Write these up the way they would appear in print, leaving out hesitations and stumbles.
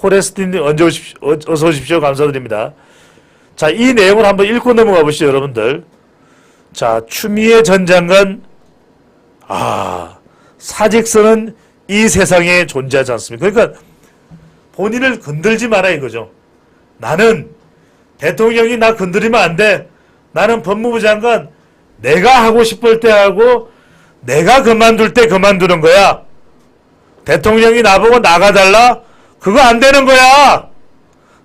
포레스트님 어서 오십시오. 감사드립니다. 자, 이 내용을 한번 읽고 넘어가 보시죠, 여러분들. 자, 추미애 전 장관, 사직서는 이 세상에 존재하지 않습니다. 그러니까 본인을 건들지 마라 이거죠. 나는 대통령이 나 건드리면 안 돼. 나는 법무부 장관 내가 하고 싶을 때 하고 내가 그만둘 때 그만두는 거야. 대통령이 나보고 나가달라? 그거 안 되는 거야.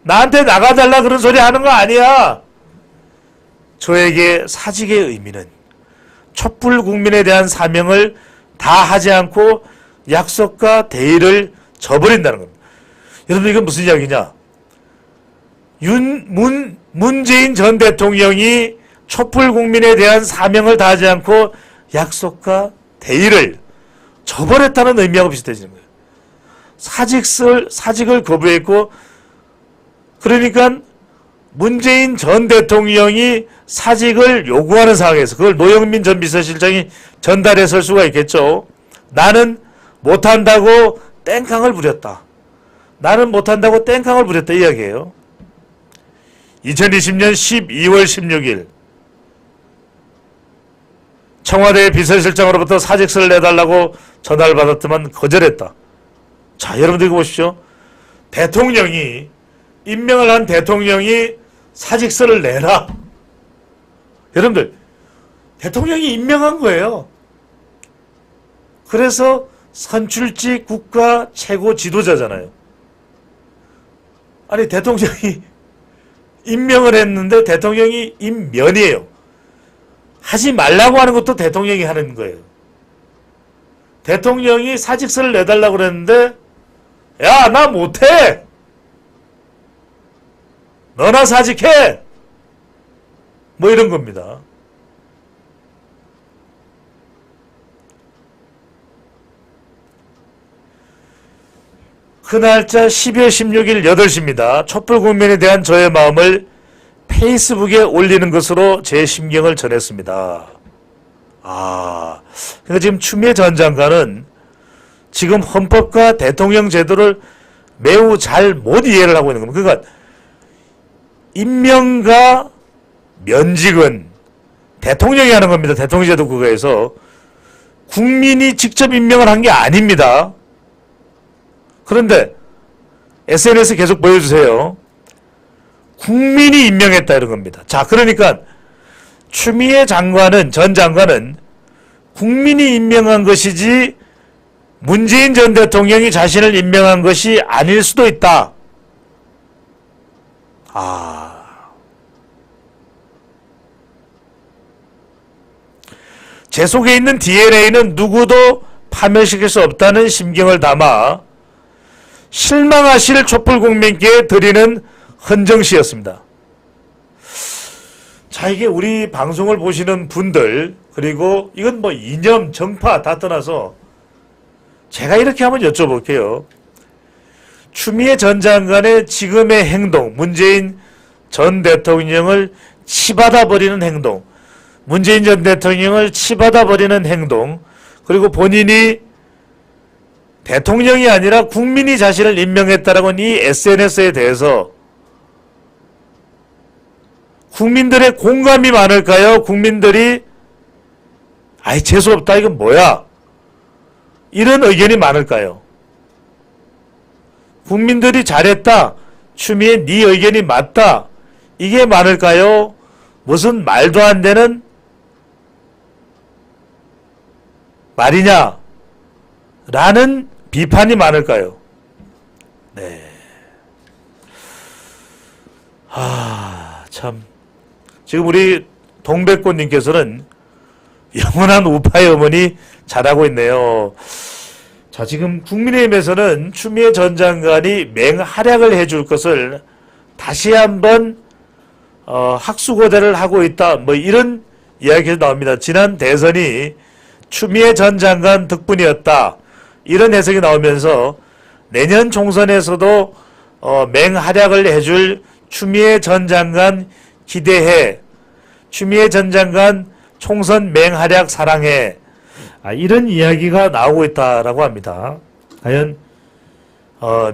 나한테 나가달라 그런 소리 하는 거 아니야. 저에게 사직의 의미는 촛불 국민에 대한 사명을 다 하지 않고 약속과 대의를 저버린다는 겁니다. 여러분 이건 무슨 이야기냐? 문재인 전 대통령이 촛불 국민에 대한 사명을 다하지 않고 약속과 대의를 저버렸다는 의미하고 비슷해지는 거예요. 사직을 거부했고, 그러니까 문재인 전 대통령이 사직을 요구하는 상황에서 그걸 노영민 전 비서실장이 전달했을 수가 있겠죠. 나는 못한다고 땡깡을 부렸다. 나는 못한다고 땡깡을 부렸다 이 이야기예요. 2020년 12월 16일 청와대 비서실장으로부터 사직서를 내달라고 전화를 받았더만 거절했다. 자, 여러분들 이거 보십시오. 대통령이, 임명을 한 대통령이 사직서를 내라. 여러분들, 대통령이 임명한 거예요. 그래서 선출직 국가 최고 지도자잖아요. 아니, 대통령이 임명을 했는데 대통령이 임면이에요. 하지 말라고 하는 것도 대통령이 하는 거예요. 대통령이 사직서를 내달라고 그랬는데, 야, 나 못해! 너나 사직해! 뭐 이런 겁니다. 그 날짜 12월 16일 8시입니다. 촛불 국민에 대한 저의 마음을 페이스북에 올리는 것으로 제 심경을 전했습니다. 그러니까 지금 추미애 전 장관은 지금 헌법과 대통령 제도를 매우 잘 못 이해를 하고 있는 겁니다. 그러니까 임명과 면직은 대통령이 하는 겁니다. 대통령 제도 국가에서 국민이 직접 임명을 한 게 아닙니다. 그런데 SNS 계속 보여주세요. 국민이 임명했다 이런 겁니다. 자, 그러니까 추미애 장관은, 전 장관은 국민이 임명한 것이지 문재인 전 대통령이 자신을 임명한 것이 아닐 수도 있다. 제 속에 있는 DNA는 누구도 파멸시킬 수 없다는 심경을 담아 실망하실 촛불 국민께 드리는 헌정시였습니다. 자, 이게 우리 방송을 보시는 분들, 그리고 이건 뭐 이념, 정파 다 떠나서 제가 이렇게 한번 여쭤볼게요. 추미애 전 장관의 지금의 행동, 문재인 전 대통령을 치받아버리는 행동, 문재인 전 대통령을 치받아버리는 행동, 그리고 본인이 대통령이 아니라 국민이 자신을 임명했다라고 하는 이 SNS에 대해서 국민들의 공감이 많을까요? 국민들이 아이 재수없다 이건 뭐야? 이런 의견이 많을까요? 국민들이 잘했다. 추미애 네 의견이 맞다. 이게 많을까요? 무슨 말도 안 되는 말이냐? 라는 비판이 많을까요? 네. 참. 지금 우리 동백꽃님께서는 영원한 우파의 어머니 잘하고 있네요. 자, 지금 국민의힘에서는 추미애 전 장관이 맹활약을 해줄 것을 다시 한번 학수고대를 하고 있다. 뭐 이런 이야기가 나옵니다. 지난 대선이 추미애 전 장관 덕분이었다. 이런 해석이 나오면서 내년 총선에서도 맹활약을 해줄 추미애 전 장관 기대해. 추미애 전 장관 총선 맹활약 사랑해. 이런 이야기가 나오고 있다라고 합니다. 과연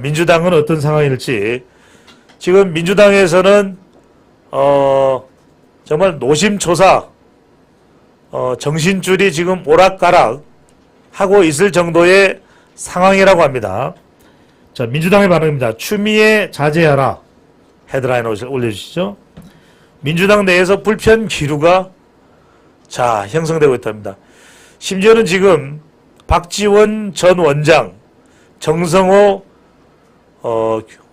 민주당은 어떤 상황일지. 지금 민주당에서는 정말 노심초사 정신줄이 지금 오락가락 하고 있을 정도의 상황이라고 합니다. 자, 민주당의 반응입니다. 추미애 자제하라. 헤드라인 올려주시죠. 민주당 내에서 불편 기류가 형성되고 있답니다. 심지어는 지금 박지원 전 원장, 정성호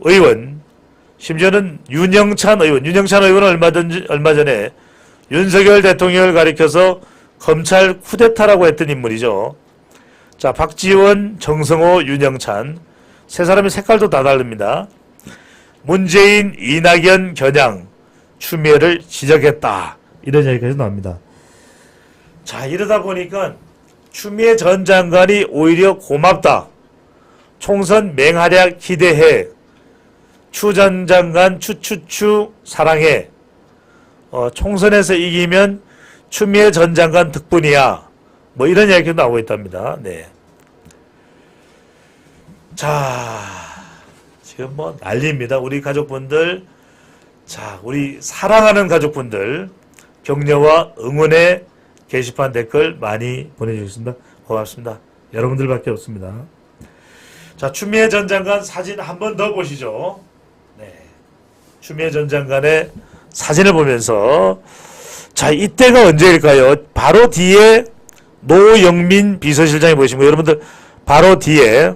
의원, 심지어는 윤영찬 의원은 얼마 전에 윤석열 대통령을 가리켜서 검찰 쿠데타라고 했던 인물이죠. 자, 박지원, 정성호, 윤영찬 세 사람의 색깔도 다 다릅니다. 문재인, 이낙연 겨냥 추미애를 지적했다. 이런 얘기까지 나옵니다. 자, 이러다 보니까 추미애 전 장관이 오히려 고맙다. 총선 맹활약 기대해. 추 전 장관 추추추 사랑해. 총선에서 이기면 추미애 전 장관 덕분이야. 뭐 이런 이야기도 나오고 있답니다. 네. 자, 지금 뭐 난리입니다. 우리 가족분들, 우리 사랑하는 가족분들 격려와 응원의 게시판 댓글 많이 보내주셨습니다. 고맙습니다. 여러분들밖에 없습니다. 자, 추미애 전 장관 사진 한 번 더 보시죠. 네. 추미애 전 장관의 사진을 보면서 이때가 언제일까요? 바로 뒤에 노영민 비서실장이 보이시고, 여러분들 바로 뒤에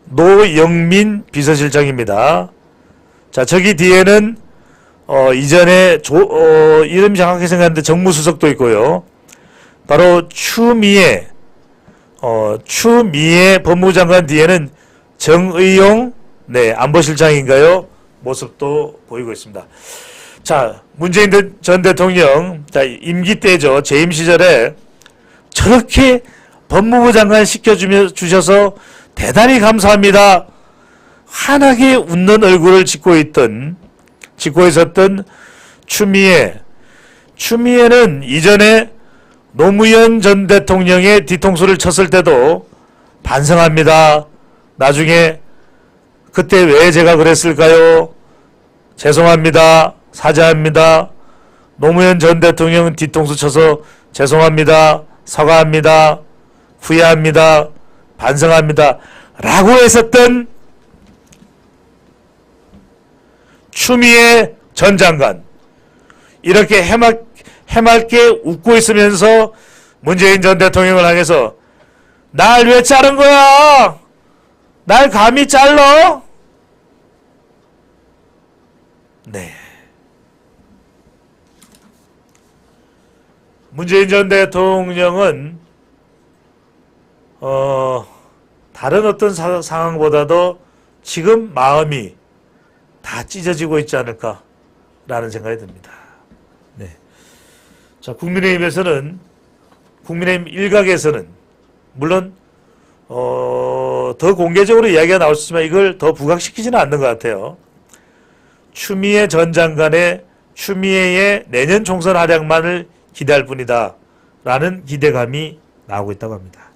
노영민 비서실장입니다. 자, 저기 뒤에는 이전에 이름 정확하게 생각하는데 정무수석도 있고요. 바로 추미애 법무장관 뒤에는 정의용 안보실장인가요? 모습도 보이고 있습니다. 자, 문재인 전 대통령 임기 때죠. 재임 시절에 저렇게 법무부 장관 시켜주셔서 대단히 감사합니다. 환하게 웃는 얼굴을 짓고 있었던 추미애는 이전에 노무현 전 대통령의 뒤통수를 쳤을 때도 반성합니다. 나중에 그때 왜 제가 그랬을까요? 죄송합니다. 사죄합니다. 노무현 전 대통령 뒤통수 쳐서 죄송합니다. 사과합니다. 후회합니다. 반성합니다. 라고 했었던 추미애 전 장관. 이렇게 해맑게 웃고 있으면서 문재인 전 대통령을 향해서 날 왜 자른 거야? 날 감히 잘라? 네. 문재인 전 대통령은 다른 어떤 상황보다도 지금 마음이 다 찢어지고 있지 않을까라는 생각이 듭니다. 네. 자, 국민의힘 일각에서는 물론 더 공개적으로 이야기가 나올 수 있지만 이걸 더 부각시키지는 않는 것 같아요. 추미애 전 장관의 추미애의 내년 총선 활약만을 기대할 뿐이다 라는 기대감이 나오고 있다고 합니다.